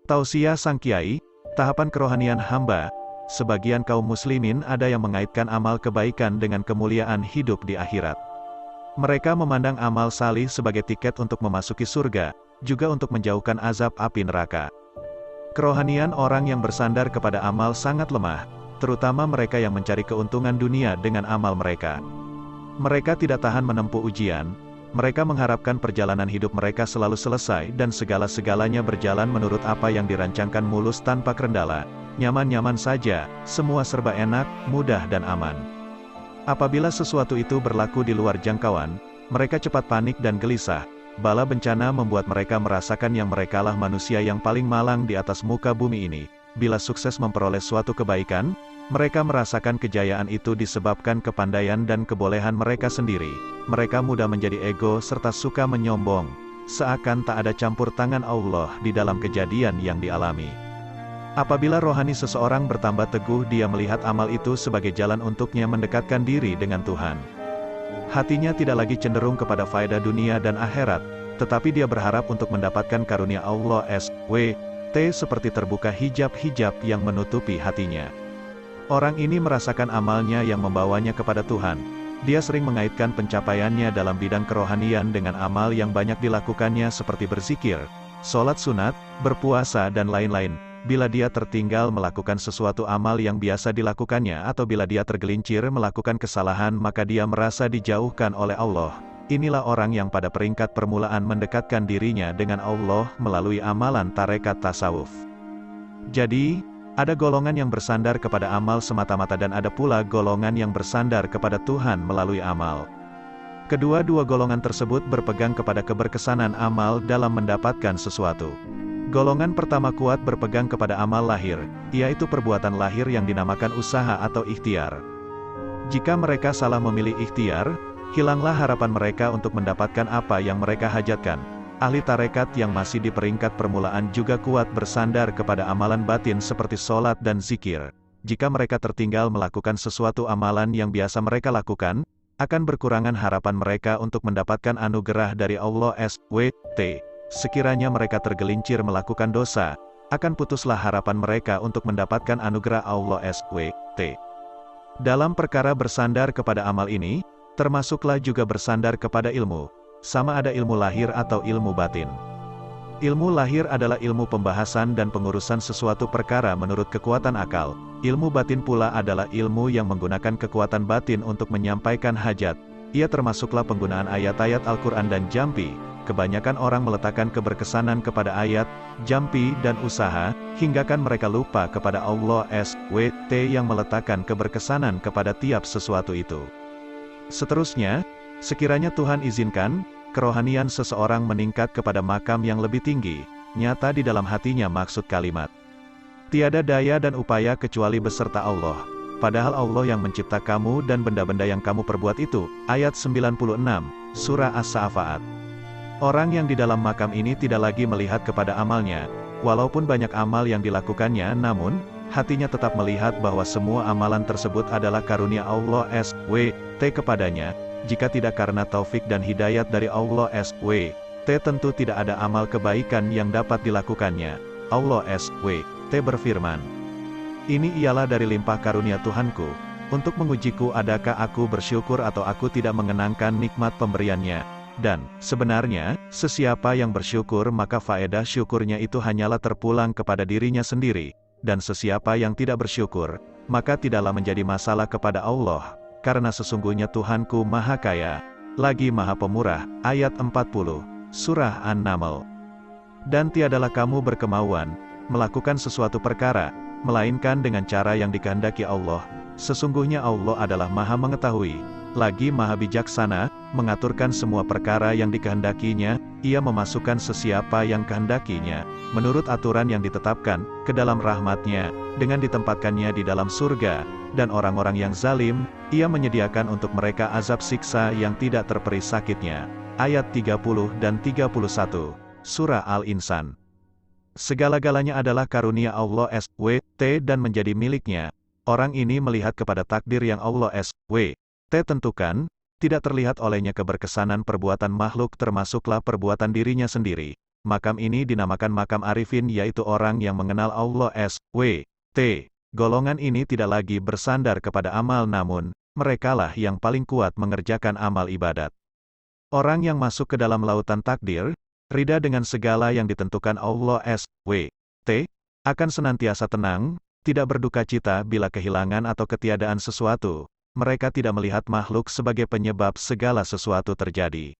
Tausiah Sang Kiai, tahapan kerohanian hamba. Sebagian kaum muslimin ada yang mengaitkan amal kebaikan dengan kemuliaan hidup di akhirat. Mereka memandang amal salih sebagai tiket untuk memasuki surga, juga untuk menjauhkan azab api neraka. Kerohanian orang yang bersandar kepada amal sangat lemah, terutama mereka yang mencari keuntungan dunia dengan amal mereka. Mereka tidak tahan menempuh ujian. Mereka mengharapkan perjalanan hidup mereka selalu selesai dan segala-segalanya berjalan menurut apa yang dirancangkan mulus tanpa kendala, nyaman-nyaman saja, semua serba enak, mudah dan aman. Apabila sesuatu itu berlaku di luar jangkauan, mereka cepat panik dan gelisah. Bala bencana membuat mereka merasakan yang merekalah manusia yang paling malang di atas muka bumi ini. Bila sukses memperoleh suatu kebaikan, mereka merasakan kejayaan itu disebabkan kepandaian dan kebolehan mereka sendiri. Mereka mudah menjadi ego serta suka menyombong, seakan tak ada campur tangan Allah di dalam kejadian yang dialami. Apabila rohani seseorang bertambah teguh, dia melihat amal itu sebagai jalan untuknya mendekatkan diri dengan Tuhan. Hatinya tidak lagi cenderung kepada faedah dunia dan akhirat, tetapi dia berharap untuk mendapatkan karunia Allah SWT, seperti terbuka hijab-hijab yang menutupi hatinya. Orang ini merasakan amalnya yang membawanya kepada Tuhan. Dia sering mengaitkan pencapaiannya dalam bidang kerohanian dengan amal yang banyak dilakukannya seperti berzikir, sholat sunat, berpuasa dan lain-lain. Bila dia tertinggal melakukan sesuatu amal yang biasa dilakukannya atau bila dia tergelincir melakukan kesalahan, maka dia merasa dijauhkan oleh Allah. Inilah orang yang pada peringkat permulaan mendekatkan dirinya dengan Allah melalui amalan tarekat tasawuf. Jadi, ada golongan yang bersandar kepada amal semata-mata dan ada pula golongan yang bersandar kepada Tuhan melalui amal. Kedua-dua golongan tersebut berpegang kepada keberkesanan amal dalam mendapatkan sesuatu. Golongan pertama kuat berpegang kepada amal lahir, yaitu perbuatan lahir yang dinamakan usaha atau ikhtiar. Jika mereka salah memilih ikhtiar, hilanglah harapan mereka untuk mendapatkan apa yang mereka hajatkan. Ahli tarekat yang masih di peringkat permulaan juga kuat bersandar kepada amalan batin seperti sholat dan zikir. Jika mereka tertinggal melakukan sesuatu amalan yang biasa mereka lakukan, akan berkurangan harapan mereka untuk mendapatkan anugerah dari Allah SWT. Sekiranya mereka tergelincir melakukan dosa, akan putuslah harapan mereka untuk mendapatkan anugerah Allah SWT. Dalam perkara bersandar kepada amal ini, termasuklah juga bersandar kepada ilmu. Sama ada ilmu lahir atau ilmu batin. Ilmu lahir adalah ilmu pembahasan dan pengurusan sesuatu perkara menurut kekuatan akal. Ilmu batin pula adalah ilmu yang menggunakan kekuatan batin untuk menyampaikan hajat. Ia termasuklah penggunaan ayat-ayat Al-Quran dan jampi. Kebanyakan orang meletakkan keberkesanan kepada ayat, jampi dan usaha, hinggakan mereka lupa kepada Allah SWT yang meletakkan keberkesanan kepada tiap sesuatu itu. Seterusnya, sekiranya Tuhan izinkan, kerohanian seseorang meningkat kepada makam yang lebih tinggi, nyata di dalam hatinya maksud kalimat. Tiada daya dan upaya kecuali beserta Allah. Padahal Allah yang mencipta kamu dan benda-benda yang kamu perbuat itu. Ayat 96, Surah As-Sa'afaat. Orang yang di dalam makam ini tidak lagi melihat kepada amalnya. Walaupun banyak amal yang dilakukannya, namun, hatinya tetap melihat bahwa semua amalan tersebut adalah karunia Allah SWT kepadanya. Jika tidak karena taufik dan hidayat dari Allah SWT, tentu tidak ada amal kebaikan yang dapat dilakukannya. Allah SWT berfirman, "Ini ialah dari limpah karunia Tuhanku, untuk mengujiku adakah aku bersyukur atau aku tidak mengenangkan nikmat pemberiannya. Dan, sebenarnya, sesiapa yang bersyukur maka faedah syukurnya itu hanyalah terpulang kepada dirinya sendiri. Dan sesiapa yang tidak bersyukur, maka tidaklah menjadi masalah kepada Allah. Karena sesungguhnya Tuhanku Maha Kaya, lagi Maha Pemurah." Ayat 40, Surah An-Naml. "Dan tiadalah kamu berkemauan, melakukan sesuatu perkara, melainkan dengan cara yang dikehendaki Allah. Sesungguhnya Allah adalah Maha Mengetahui, lagi Maha Bijaksana, mengaturkan semua perkara yang dikehendakinya. Ia memasukkan sesiapa yang kehendakinya, menurut aturan yang ditetapkan, ke dalam rahmatnya, dengan ditempatkannya di dalam surga. Dan orang-orang yang zalim, Ia menyediakan untuk mereka azab siksa yang tidak terperi sakitnya." Ayat 30 dan 31, Surah Al-Insan. Segala-galanya adalah karunia Allah SWT dan menjadi miliknya. Orang ini melihat kepada takdir yang Allah SWT tentukan, tidak terlihat olehnya keberkesanan perbuatan makhluk termasuklah perbuatan dirinya sendiri. makam ini dinamakan makam arifin yaitu orang yang mengenal Allah SWT. Golongan ini tidak lagi bersandar kepada amal namun, merekalah yang paling kuat mengerjakan amal ibadat. Orang yang masuk ke dalam lautan takdir, ridha dengan segala yang ditentukan Allah SWT, akan senantiasa tenang, tidak berduka cita bila kehilangan atau ketiadaan sesuatu. Mereka tidak melihat makhluk sebagai penyebab segala sesuatu terjadi.